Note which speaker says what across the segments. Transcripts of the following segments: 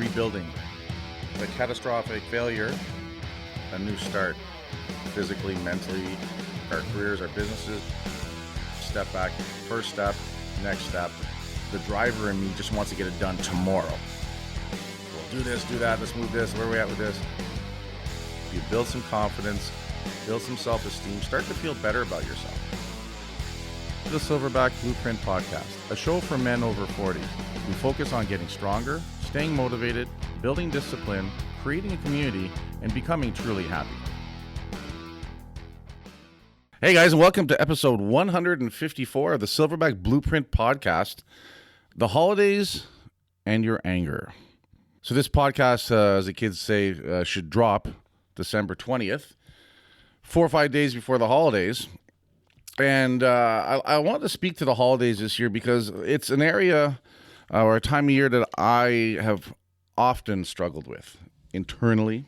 Speaker 1: rebuilding. A catastrophic failure, a new start. Physically, mentally, our careers, our businesses. Step back, first step, next step. The driver in me just wants to get it done tomorrow. We'll do this, do that, let's move this, where are we at with this? You build some confidence, build some self-esteem, start to feel better about yourself. The Silverback Blueprint Podcast, a show for men over 40. We focus on getting stronger, staying motivated, building discipline, creating a community, and becoming truly happy. Hey guys, and welcome to episode 154 of the Silverback Blueprint Podcast, the holidays and your anger. So this podcast, as the kids say, should drop December 20th, 4 or 5 days before the holidays. And I want to speak to the holidays this year because it's an area or a time of year that I have often struggled with internally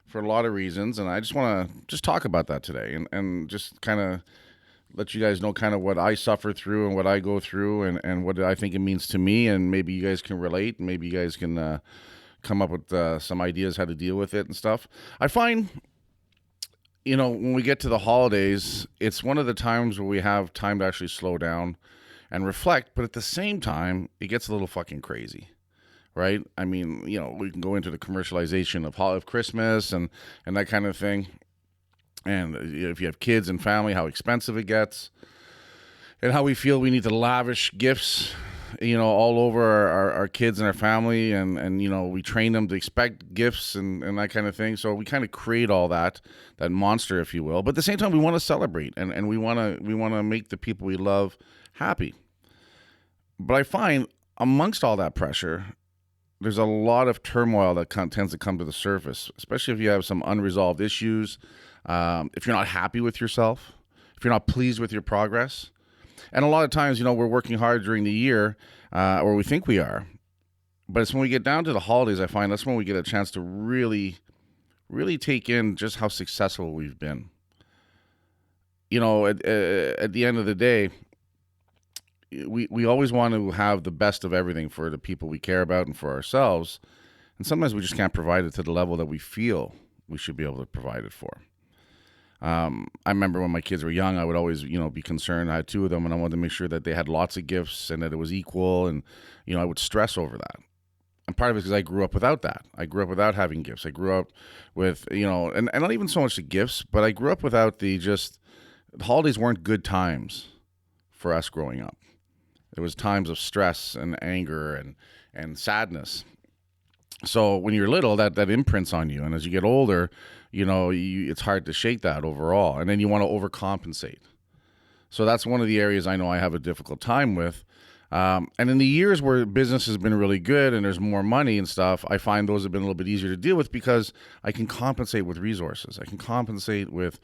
Speaker 1: for a lot of reasons. And I just want to just talk about that today and just kind of let you guys know kind of what I suffer through and what I go through and what I think it means to me. And maybe you guys can relate. Maybe you guys can come up with some ideas how to deal with it and stuff. I find, you know, when we get to the holidays, it's one of the times where we have time to actually slow down and reflect, but at the same time, it gets a little fucking crazy, right? I mean, you know, we can go into the commercialization of Christmas and that kind of thing. And if you have kids and family, how expensive it gets and how we feel we need to lavish gifts, you know, all over our kids and our family. And, you know, we train them to expect gifts and that kind of thing. So we kind of create all that monster, if you will. But at the same time, we want to celebrate and we want to make the people we love happy. But I find amongst all that pressure, there's a lot of turmoil that tends to come to the surface, especially if you have some unresolved issues, if you're not happy with yourself, if you're not pleased with your progress. And a lot of times, you know, we're working hard during the year, or we think we are. But it's when we get down to the holidays, I find that's when we get a chance to really, really take in just how successful we've been. You know, at the end of the day, we always want to have the best of everything for the people we care about and for ourselves. And sometimes we just can't provide it to the level that we feel we should be able to provide it for. I remember when my kids were young, I would always, you know, be concerned. I had two of them and I wanted to make sure that they had lots of gifts and that it was equal. And, you know, I would stress over that. And part of it is because I grew up without that. I grew up without having gifts. I grew up with, you know, and not even so much the gifts, but I grew up without the holidays weren't good times for us growing up. There was times of stress and anger and sadness. So when you're little, that imprints on you. And as you get older, you know, it's hard to shake that overall. And then you want to overcompensate. So that's one of the areas I know I have a difficult time with. And in the years where business has been really good and there's more money and stuff, I find those have been a little bit easier to deal with because I can compensate with resources. I can compensate with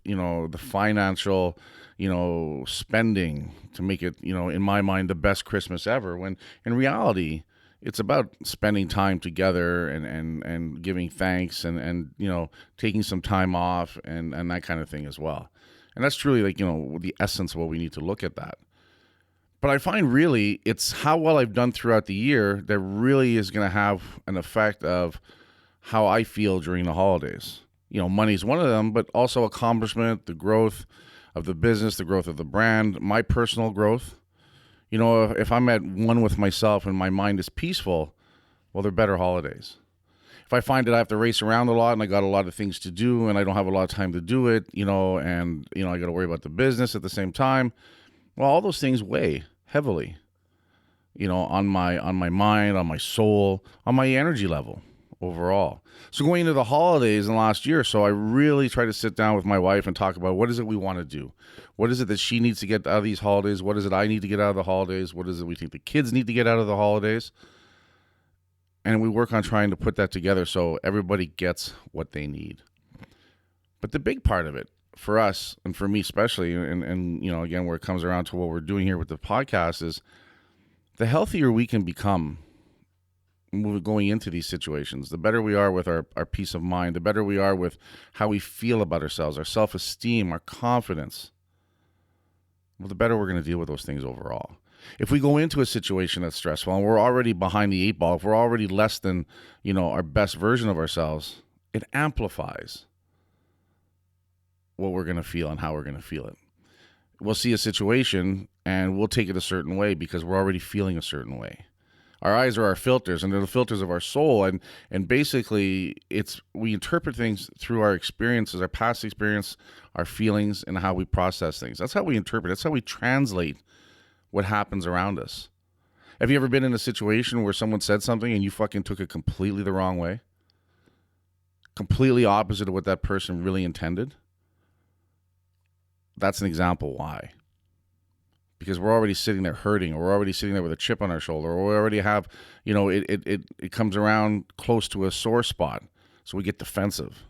Speaker 1: you know, the financial, you know, spending to make it, you know, in my mind, the best Christmas ever. When in reality, it's about spending time together and giving thanks and you know, taking some time off and that kind of thing as well. And that's truly like, you know, the essence of what we need to look at that. But I find really it's how well I've done throughout the year that really is going to have an effect of how I feel during the holidays. You know, money's one of them, but also accomplishment, the growth of the business, the growth of the brand, my personal growth. You know, if I'm at one with myself and my mind is peaceful, well, they're better holidays. If I find that I have to race around a lot and I got a lot of things to do and I don't have a lot of time to do it, you know, and, you know, I got to worry about the business at the same time, well, all those things weigh heavily, you know, on my mind, on my soul, on my energy level overall. So going into the holidays in the last year or so, I really try to sit down with my wife and talk about what is it we want to do? What is it that she needs to get out of these holidays? What is it I need to get out of the holidays? What is it we think the kids need to get out of the holidays? And we work on trying to put that together so everybody gets what they need. But the big part of it for us and for me especially, and you know, again, where it comes around to what we're doing here with the podcast is the healthier we can become going into these situations, the better we are with our peace of mind, the better we are with how we feel about ourselves, our self-esteem, our confidence, well, the better we're going to deal with those things overall. If we go into a situation that's stressful and we're already behind the eight ball, if we're already less than, our best version of ourselves, it amplifies what we're going to feel and how we're going to feel it. We'll see a situation and we'll take it a certain way because we're already feeling a certain way. Our eyes are our filters, and they're the filters of our soul. And basically, we interpret things through our experiences, our past experience, our feelings, and how we process things. That's how we interpret. That's how we translate what happens around us. Have you ever been in a situation where someone said something and you fucking took it completely the wrong way? Completely opposite of what that person really intended? That's an example why. Because we're already sitting there hurting, or we're already sitting there with a chip on our shoulder, or we already have, it comes around close to a sore spot. So we get defensive,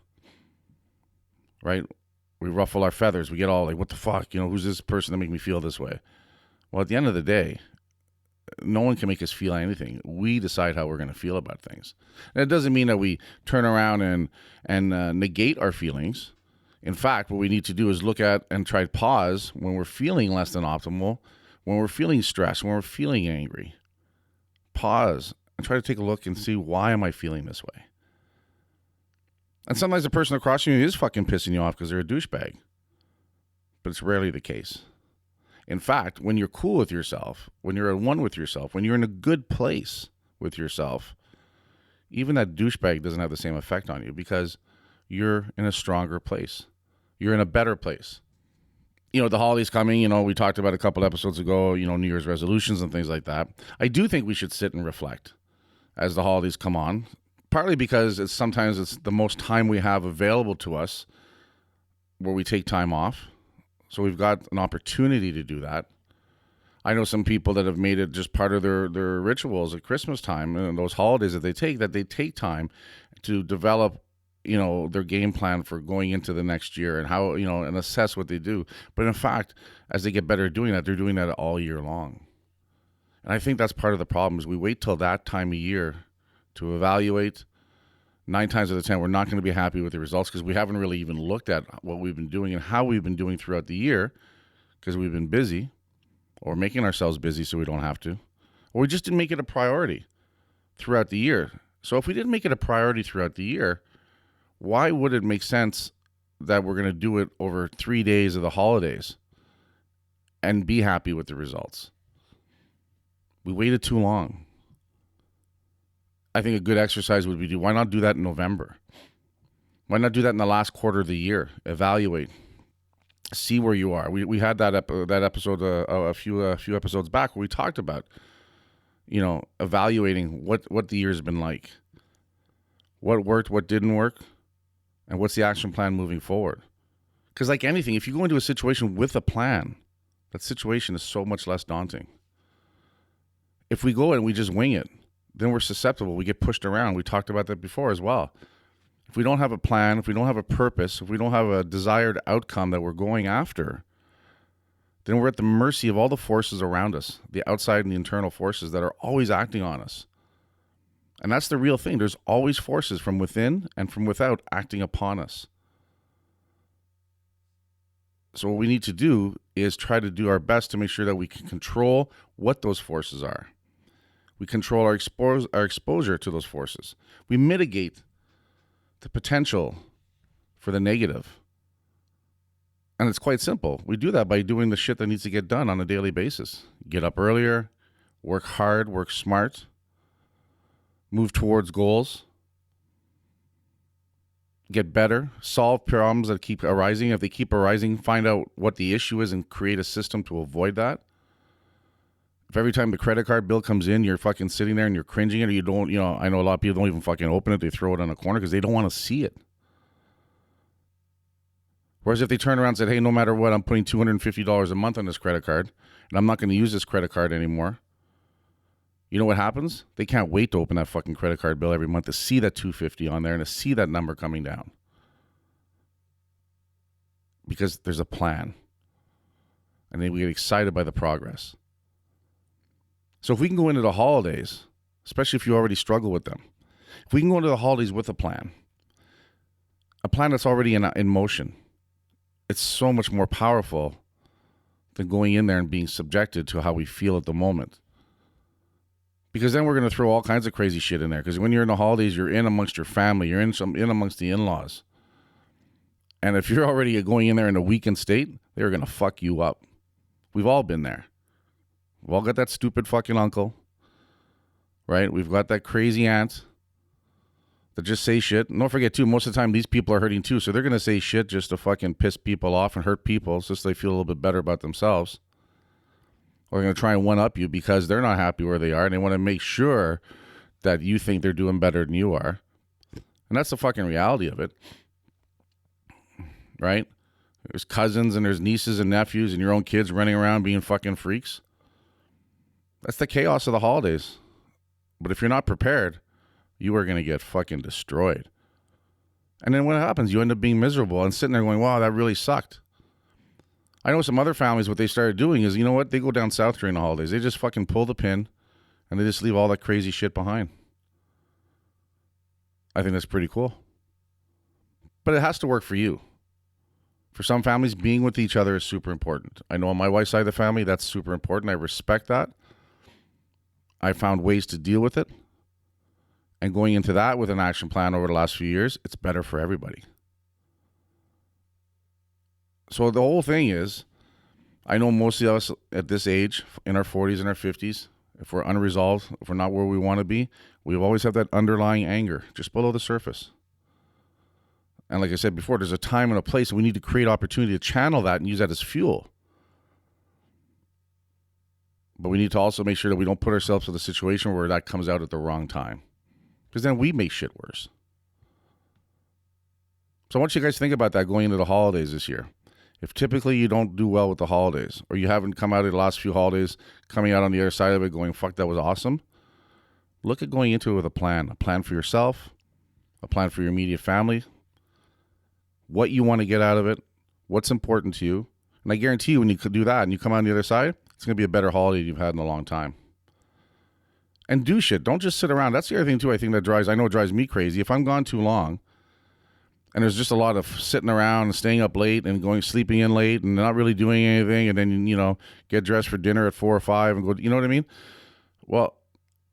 Speaker 1: right? We ruffle our feathers. We get all like, what the fuck? Who's this person that make me feel this way? Well, at the end of the day, no one can make us feel anything. We decide how we're going to feel about things. And it doesn't mean that we turn around and negate our feelings. In fact, what we need to do is look at and try to pause when we're feeling less than optimal, when we're feeling stressed, when we're feeling angry. Pause and try to take a look and see, why am I feeling this way? And sometimes the person across from you is fucking pissing you off because they're a douchebag. But it's rarely the case. In fact, when you're cool with yourself, when you're at one with yourself, when you're in a good place with yourself, even that douchebag doesn't have the same effect on you because you're in a stronger place. You're in a better place. The holidays coming, we talked about a couple episodes ago, New Year's resolutions and things like that. I do think we should sit and reflect as the holidays come on, partly because sometimes it's the most time we have available to us where we take time off. So we've got an opportunity to do that. I know some people that have made it just part of their rituals at Christmas time and those holidays that they take time to develop, their game plan for going into the next year and how, and assess what they do. But in fact, as they get better at doing that, they're doing that all year long. And I think that's part of the problem is we wait till that time of year to evaluate. 9 times out of 10, we're not going to be happy with the results because we haven't really even looked at what we've been doing and how we've been doing throughout the year because we've been busy or making ourselves busy so we don't have to, or we just didn't make it a priority throughout the year. So if we didn't make it a priority throughout the year, why would it make sense that we're going to do it over 3 days of the holidays and be happy with the results? We waited too long. I think a good exercise would be why not do that in November? Why not do that in the last quarter of the year? Evaluate, see where you are. We had that episode a few episodes back where we talked about, evaluating what the year's been like, what worked, what didn't work, and what's the action plan moving forward. Because like anything, if you go into a situation with a plan, that situation is so much less daunting. If we go and we just wing it, then we're susceptible. We get pushed around. We talked about that before as well. If we don't have a plan, if we don't have a purpose, if we don't have a desired outcome that we're going after, then we're at the mercy of all the forces around us, the outside and the internal forces that are always acting on us. And that's the real thing. There's always forces from within and from without acting upon us. So what we need to do is try to do our best to make sure that we can control what those forces are. We control our exposure to those forces. We mitigate the potential for the negative. And it's quite simple. We do that by doing the shit that needs to get done on a daily basis. Get up earlier, work hard, work smart, move towards goals, get better, solve problems that keep arising. If they keep arising, find out what the issue is and create a system to avoid that. If every time the credit card bill comes in, you're fucking sitting there and you're cringing it, or you don't, I know a lot of people don't even fucking open it. They throw it on a corner because they don't want to see it. Whereas if they turn around and said, hey, no matter what, I'm putting $250 a month on this credit card and I'm not going to use this credit card anymore. You know what happens? They can't wait to open that fucking credit card bill every month to see that $250 on there and to see that number coming down. Because there's a plan. And then we get excited by the progress. So if we can go into the holidays, especially if you already struggle with them, if we can go into the holidays with a plan that's already in motion, it's so much more powerful than going in there and being subjected to how we feel at the moment. Because then we're going to throw all kinds of crazy shit in there. Because when you're in the holidays, you're in amongst your family. You're in amongst the in-laws. And if you're already going in there in a weakened state, they're going to fuck you up. We've all been there. We've all got that stupid fucking uncle, right? We've got that crazy aunt that just say shit. And don't forget, too, most of the time these people are hurting, too. So they're going to say shit just to fucking piss people off and hurt people just so they feel a little bit better about themselves. Or they're going to try and one-up you because they're not happy where they are. And they want to make sure that you think they're doing better than you are. And that's the fucking reality of it. Right? There's cousins and there's nieces and nephews and your own kids running around being fucking freaks. That's the chaos of the holidays. But if you're not prepared, you are going to get fucking destroyed. And then what happens? You end up being miserable and sitting there going, wow, that really sucked. I know some other families, what they started doing is, you know what? They go down south during the holidays. They just fucking pull the pin and they just leave all that crazy shit behind. I think that's pretty cool. But it has to work for you. For some families, being with each other is super important. I know on my wife's side of the family, that's super important. I respect that. I found ways to deal with it. And going into that with an action plan over the last few years, it's better for everybody. So the whole thing is, I know most of us at this age, in our 40s and our 50s, if we're unresolved, if we're not where we want to be, we always have that underlying anger just below the surface. And like I said before, there's a time and a place, and we need to create opportunity to channel that and use that as fuel. But we need to also make sure that we don't put ourselves in a situation where that comes out at the wrong time. Because then we make shit worse. So I want you guys to think about that going into the holidays this year. If typically you don't do well with the holidays, or you haven't come out of the last few holidays, coming out on the other side of it going, fuck, that was awesome. Look at going into it with a plan for yourself, a plan for your immediate family, what you want to get out of it, what's important to you. And I guarantee you when you could do that and you come out on the other side, it's going to be a better holiday you've had in a long time. And do shit. Don't just sit around. That's the other thing too, I think that drives me crazy. If I'm gone too long, and there's just a lot of sitting around and staying up late and sleeping in late and not really doing anything, and then, get dressed for dinner at 4 or 5 and go, you know what I mean? Well,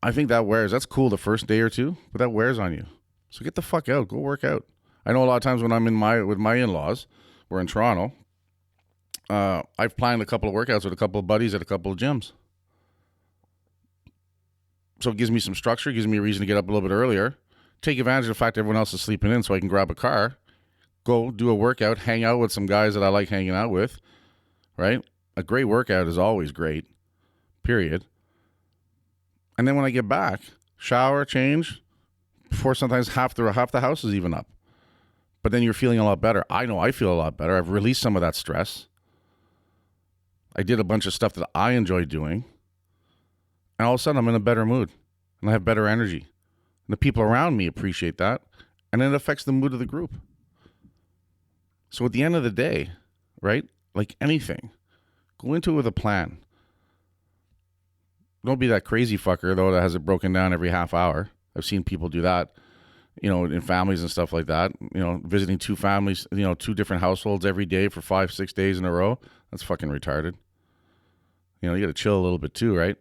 Speaker 1: I think that wears. That's cool the first day or two, but that wears on you. So get the fuck out. Go work out. I know a lot of times when I'm with my in-laws, we're in Toronto, I've planned a couple of workouts with a couple of buddies at a couple of gyms. So it gives me some structure, gives me a reason to get up a little bit earlier, take advantage of the fact that everyone else is sleeping in so I can grab a car, go do a workout, hang out with some guys that I like hanging out with, right? A great workout is always great, period. And then when I get back, shower, change, before sometimes half the house is even up. But then you're feeling a lot better. I know I feel a lot better. I've released some of that stress. I did a bunch of stuff that I enjoy doing. And all of a sudden, I'm in a better mood. And I have better energy. And the people around me appreciate that. And it affects the mood of the group. So at the end of the day, right, like anything, go into it with a plan. Don't be that crazy fucker, though, that has it broken down every half hour. I've seen people do that, in families and stuff like that. Visiting two families, two different households every day for 5-6 days in a row. That's fucking retarded. You got to chill a little bit too, right?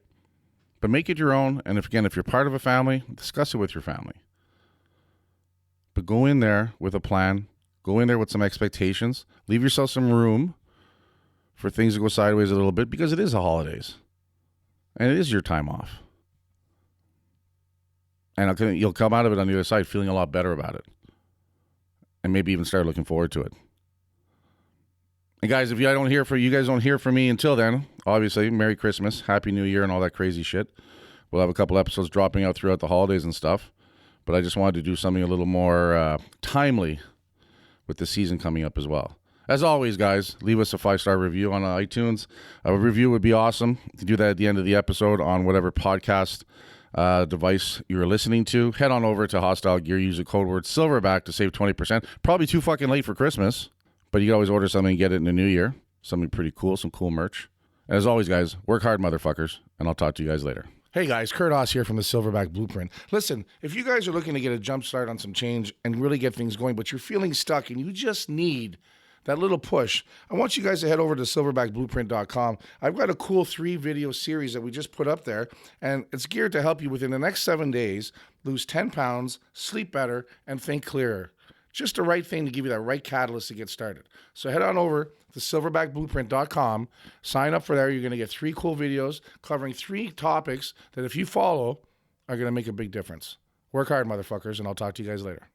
Speaker 1: But make it your own. And if you're part of a family, discuss it with your family. But go in there with a plan. Go in there with some expectations. Leave yourself some room for things to go sideways a little bit because it is the holidays. And it is your time off. And you'll come out of it on the other side feeling a lot better about it. And maybe even start looking forward to it. And guys, if you guys don't hear from me until then, obviously, Merry Christmas, Happy New Year, and all that crazy shit. We'll have a couple episodes dropping out throughout the holidays and stuff. But I just wanted to do something a little more timely with the season coming up as well. As always, guys, leave us a 5-star review on iTunes. A review would be awesome. You can do that at the end of the episode on whatever podcast device you're listening to. Head on over to Hostile Gear. Use the code word Silverback to save 20%. Probably too fucking late for Christmas. But you can always order something and get it in the new year. Something pretty cool, some cool merch. And as always, guys, work hard, motherfuckers. And I'll talk to you guys later. Hey, guys, Kurt Haas here from the Silverback Blueprint. Listen, if you guys are looking to get a jump start on some change and really get things going, but you're feeling stuck and you just need
Speaker 2: that little push, I want you guys to head over to silverbackblueprint.com. I've got a cool 3-video series that we just put up there, and it's geared to help you within the next 7 days lose 10 pounds, sleep better, and think clearer. Just the right thing to give you that right catalyst to get started. So head on over to silverbackblueprint.com. Sign up for there. You're going to get 3 cool videos covering 3 topics that if you follow are going to make a big difference. Work hard, motherfuckers, and I'll talk to you guys later.